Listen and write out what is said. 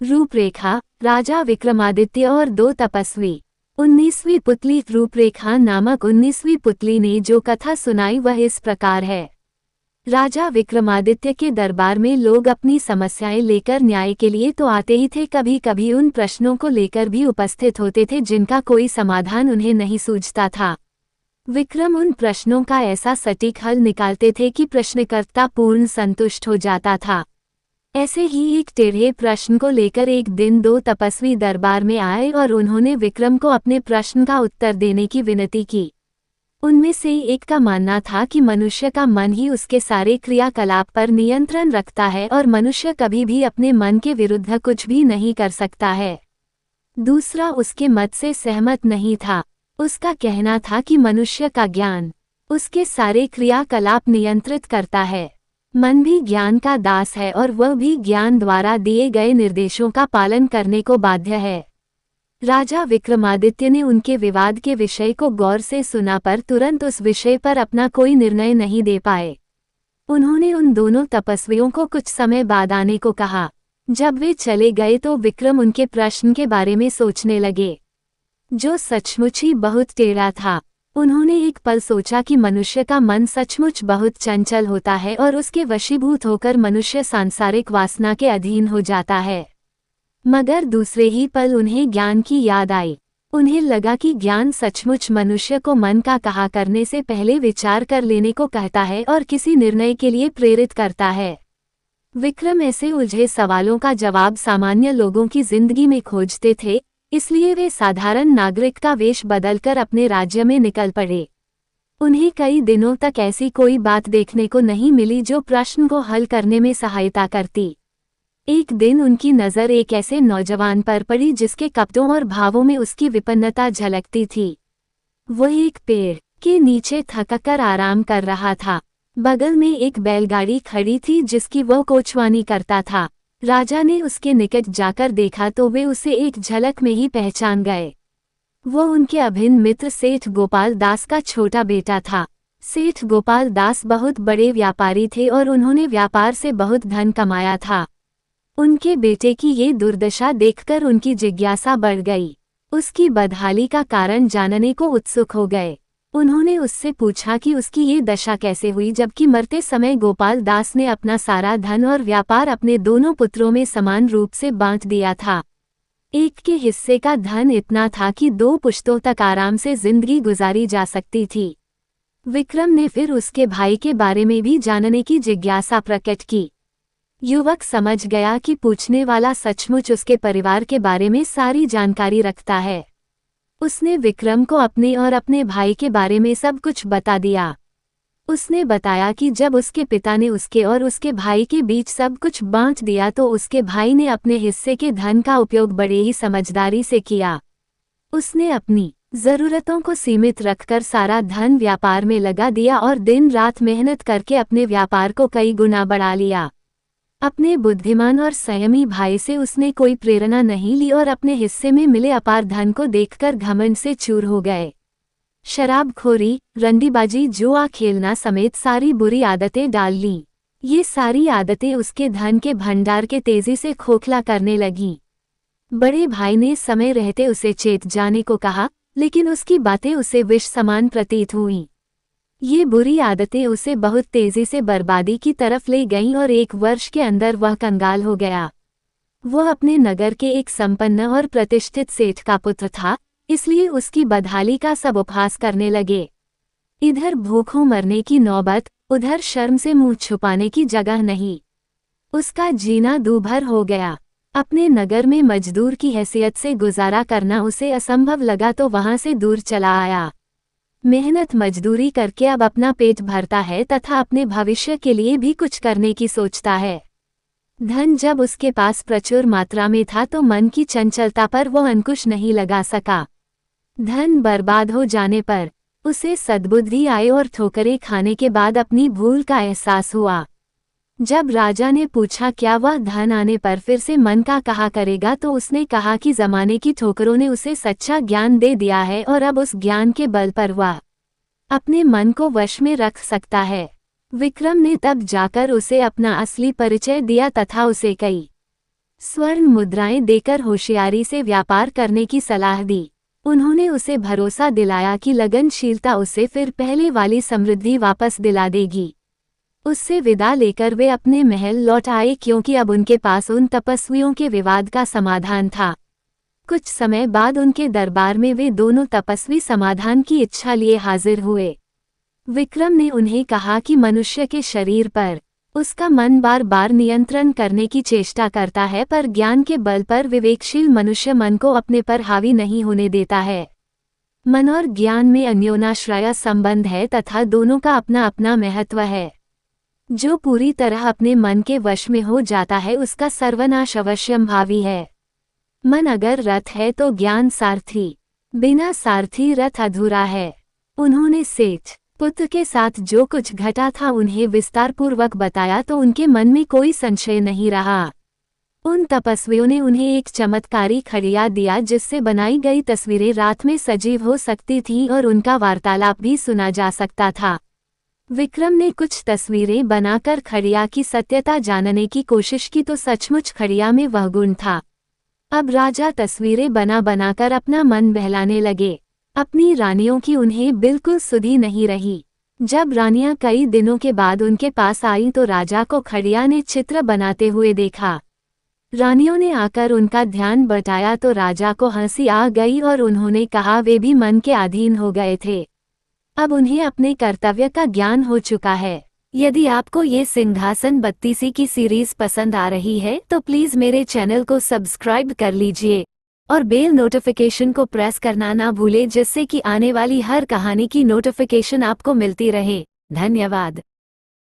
रूपरेखा, राजा विक्रमादित्य और दो तपस्वी। 19वीं पुतली। रूपरेखा नामक 19वीं पुतली ने जो कथा सुनाई वह इस प्रकार है। राजा विक्रमादित्य के दरबार में लोग अपनी समस्याएं लेकर न्याय के लिए तो आते ही थे, कभी कभी उन प्रश्नों को लेकर भी उपस्थित होते थे जिनका कोई समाधान उन्हें नहीं सूझता था। विक्रम उन प्रश्नों का ऐसा सटीक हल निकालते थे कि प्रश्नकर्ता पूर्ण संतुष्ट हो जाता था। ऐसे ही एक टेढ़े प्रश्न को लेकर एक दिन दो तपस्वी दरबार में आए और उन्होंने विक्रम को अपने प्रश्न का उत्तर देने की विनती की। उनमें से एक का मानना था कि मनुष्य का मन ही उसके सारे क्रियाकलाप पर नियंत्रण रखता है और मनुष्य कभी भी अपने मन के विरुद्ध कुछ भी नहीं कर सकता है। दूसरा उसके मत से सहमत नहीं था। उसका कहना था कि मनुष्य का ज्ञान उसके सारे क्रियाकलाप नियंत्रित करता है। मन भी ज्ञान का दास है और वह भी ज्ञान द्वारा दिए गए निर्देशों का पालन करने को बाध्य है। राजा विक्रमादित्य ने उनके विवाद के विषय को गौर से सुना पर तुरंत उस विषय पर अपना कोई निर्णय नहीं दे पाए। उन्होंने उन दोनों तपस्वियों को कुछ समय बाद आने को कहा। जब वे चले गए तो विक्रम उनके प्रश्न के बारे में सोचने लगे, जो सचमुच ही बहुत टेढ़ा था। उन्होंने एक पल सोचा कि मनुष्य का मन सचमुच बहुत चंचल होता है और उसके वशीभूत होकर मनुष्य सांसारिक वासना के अधीन हो जाता है। मगर दूसरे ही पल उन्हें ज्ञान की याद आई। उन्हें लगा कि ज्ञान सचमुच मनुष्य को मन का कहा करने से पहले विचार कर लेने को कहता है और किसी निर्णय के लिए प्रेरित करता है। विक्रम ऐसे उलझे सवालों का जवाब सामान्य लोगों की जिंदगी में खोजते थे, इसलिए वे साधारण नागरिक का वेश बदलकर अपने राज्य में निकल पड़े। उन्हें कई दिनों तक ऐसी कोई बात देखने को नहीं मिली जो प्रश्न को हल करने में सहायता करती। एक दिन उनकी नज़र एक ऐसे नौजवान पर पड़ी जिसके कपड़ों और भावों में उसकी विपन्नता झलकती थी। वह एक पेड़ के नीचे थककर आराम कर रहा था। बगल में एक बैलगाड़ी खड़ी थी जिसकी वह कोचवानी करता था। राजा ने उसके निकट जाकर देखा तो वे उसे एक झलक में ही पहचान गए। वो उनके अभिन्न मित्र सेठ गोपाल दास का छोटा बेटा था। सेठ गोपाल दास बहुत बड़े व्यापारी थे और उन्होंने व्यापार से बहुत धन कमाया था। उनके बेटे की ये दुर्दशा देखकर उनकी जिज्ञासा बढ़ गई। उसकी बदहाली का कारण जानने को उत्सुक हो गए। उन्होंने उससे पूछा कि उसकी ये दशा कैसे हुई, जबकि मरते समय गोपाल दास ने अपना सारा धन और व्यापार अपने दोनों पुत्रों में समान रूप से बांट दिया था। एक के हिस्से का धन इतना था कि 2 पुश्तों तक आराम से जिंदगी गुजारी जा सकती थी। विक्रम ने फिर उसके भाई के बारे में भी जानने की जिज्ञासा प्रकट की। युवक समझ गया कि पूछने वाला सचमुच उसके परिवार के बारे में सारी जानकारी रखता है। उसने विक्रम को अपने और अपने भाई के बारे में सब कुछ बता दिया। उसने बताया कि जब उसके पिता ने उसके और उसके भाई के बीच सब कुछ बांट दिया तो उसके भाई ने अपने हिस्से के धन का उपयोग बड़े ही समझदारी से किया। उसने अपनी ज़रूरतों को सीमित रखकर सारा धन व्यापार में लगा दिया और दिन रात मेहनत करके अपने व्यापार को कई गुना बढ़ा लिया। अपने बुद्धिमान और संयमी भाई से उसने कोई प्रेरणा नहीं ली और अपने हिस्से में मिले अपार धन को देखकर घमंड से चूर हो गए। शराबखोरी, रंडीबाजी, जुआ खेलना समेत सारी बुरी आदतें डाल लीं। ये सारी आदतें उसके धन के भंडार के तेजी से खोखला करने लगीं। बड़े भाई ने समय रहते उसे चेत जाने को कहा, लेकिन उसकी बातें उसे विष समान प्रतीत हुईं। ये बुरी आदतें उसे बहुत तेजी से बर्बादी की तरफ ले गईं और 1 वर्ष के अंदर वह कंगाल हो गया। वह अपने नगर के एक संपन्न और प्रतिष्ठित सेठ का पुत्र था, इसलिए उसकी बदहाली का सब उपहास करने लगे। इधर भूखों मरने की नौबत, उधर शर्म से मुंह छुपाने की जगह नहीं। उसका जीना दूभर हो गया। अपने नगर में मजदूर की हैसियत से गुजारा करना उसे असंभव लगा तो वहां से दूर चला आया। मेहनत मजदूरी करके अब अपना पेट भरता है तथा अपने भविष्य के लिए भी कुछ करने की सोचता है। धन जब उसके पास प्रचुर मात्रा में था तो मन की चंचलता पर वो अंकुश नहीं लगा सका। धन बर्बाद हो जाने पर उसे सद्बुद्धि आई और ठोकरें खाने के बाद अपनी भूल का एहसास हुआ। जब राजा ने पूछा क्या वह धन आने पर फिर से मन का कहा करेगा तो उसने कहा कि जमाने की ठोकरों ने उसे सच्चा ज्ञान दे दिया है और अब उस ज्ञान के बल पर वह अपने मन को वश में रख सकता है। विक्रम ने तब जाकर उसे अपना असली परिचय दिया तथा उसे कई स्वर्ण मुद्राएं देकर होशियारी से व्यापार करने की सलाह दी। उन्होंने उसे भरोसा दिलाया कि लगनशीलता उसे फिर पहले वाली समृद्धि वापस दिला देगी। उससे विदा लेकर वे अपने महल लौट आए क्योंकि अब उनके पास उन तपस्वियों के विवाद का समाधान था। कुछ समय बाद उनके दरबार में वे दोनों तपस्वी समाधान की इच्छा लिए हाजिर हुए। विक्रम ने उन्हें कहा कि मनुष्य के शरीर पर उसका मन बार बार नियंत्रण करने की चेष्टा करता है, पर ज्ञान के बल पर विवेकशील मनुष्य मन को अपने पर हावी नहीं होने देता है। मन और ज्ञान में अन्योनाश्रय संबंध है तथा दोनों का अपना अपना महत्व है। जो पूरी तरह अपने मन के वश में हो जाता है उसका सर्वनाश अवश्यंभावी है। मन अगर रथ है तो ज्ञान सारथी, बिना सारथी रथ अधूरा है। उन्होंने सेठ पुत्र के साथ जो कुछ घटा था उन्हें विस्तारपूर्वक बताया तो उनके मन में कोई संशय नहीं रहा। उन तपस्वियों ने उन्हें एक चमत्कारी खड़िया दिया जिससे बनाई गई तस्वीरें रात में सजीव हो सकती थीं और उनका वार्तालाप भी सुना जा सकता था। विक्रम ने कुछ तस्वीरें बनाकर खड़िया की सत्यता जानने की कोशिश की तो सचमुच खड़िया में वह गुण था। अब राजा तस्वीरें बना बनाकर अपना मन बहलाने लगे। अपनी रानियों की उन्हें बिल्कुल सुधि नहीं रही। जब रानियां कई दिनों के बाद उनके पास आईं तो राजा को खड़िया ने चित्र बनाते हुए देखा। रानियों ने आकर उनका ध्यान बटाया तो राजा को हंसी आ गई और उन्होंने कहा वे भी मन के अधीन हो गए थे। अब उन्हें अपने कर्तव्य का ज्ञान हो चुका है। यदि आपको ये सिंहासन बत्तीसी की सीरीज पसंद आ रही है तो प्लीज मेरे चैनल को सब्सक्राइब कर लीजिए और बेल नोटिफिकेशन को प्रेस करना ना भूलें जिससे कि आने वाली हर कहानी की नोटिफिकेशन आपको मिलती रहे। धन्यवाद।